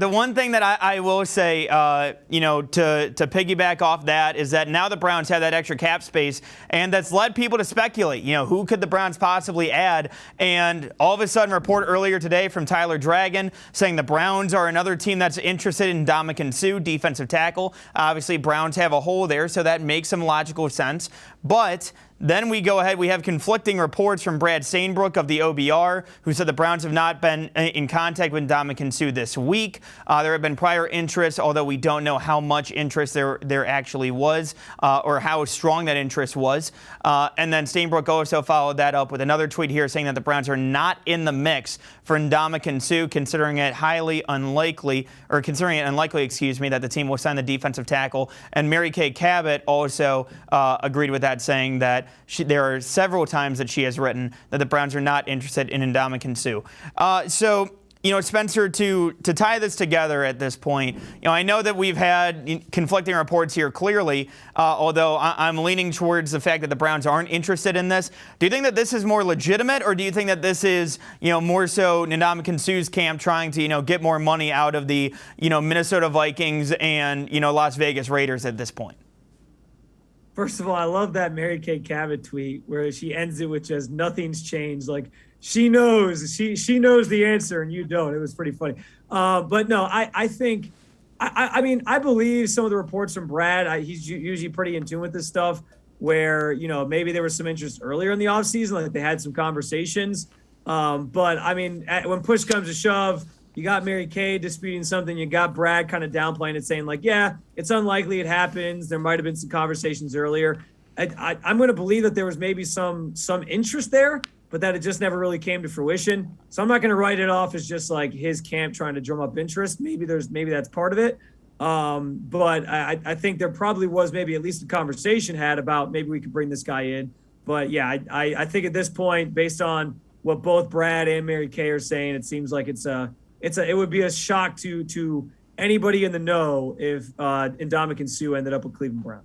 The one thing that I will say, to piggyback off that is that now the Browns have that extra cap space, and that's led people to speculate, who could the Browns possibly add? And all of a sudden, report earlier today from Tyler Dragon saying the Browns are another team that's interested in Ndamukong Suh, defensive tackle. Obviously, Browns have a hole there, so that makes some logical sense. But then we go ahead, we have conflicting reports from Brad Stainbrook of the OBR, who said the Browns have not been in contact with Ndamukong Suh this week. There have been prior interest, although we don't know how much interest there actually was, or how strong that interest was. And then Stainbrook also followed that up with another tweet here saying that the Browns are not in the mix for Ndamukong Suh, considering it unlikely, that the team will sign the defensive tackle. And Kay Cabot also agreed with that, saying that there are several times that she has written that the Browns are not interested in Ndamukong Suh. So, Spencer, to tie this together at this point, I know that we've had conflicting reports here clearly, although I'm leaning towards the fact that the Browns aren't interested in this. Do you think that this is more legitimate, or do you think that this is, more so Ndamukong Suh's camp trying to, get more money out of the, Minnesota Vikings and, Las Vegas Raiders at this point? First of all, I love that Kay Cabot tweet where she ends it with just nothing's changed. Like she knows the answer and you don't. It was pretty funny. But no, I think, I believe some of the reports from Brad. He's usually pretty in tune with this stuff where, maybe there was some interest earlier in the offseason, like they had some conversations. But when push comes to shove, you got Kay disputing something. You got Brad kind of downplaying it, saying like, yeah, it's unlikely it happens. There might have been some conversations earlier. I'm going to believe that there was maybe some interest there, but that it just never really came to fruition. So I'm not going to write it off as just like his camp trying to drum up interest. Maybe that's part of it. But I think there probably was maybe at least a conversation had about maybe we could bring this guy in. But yeah, I think at this point, based on what both Brad and Kay are saying, it seems like it would be a shock to anybody in the know if Ndamukong Suh ended up with Cleveland Browns.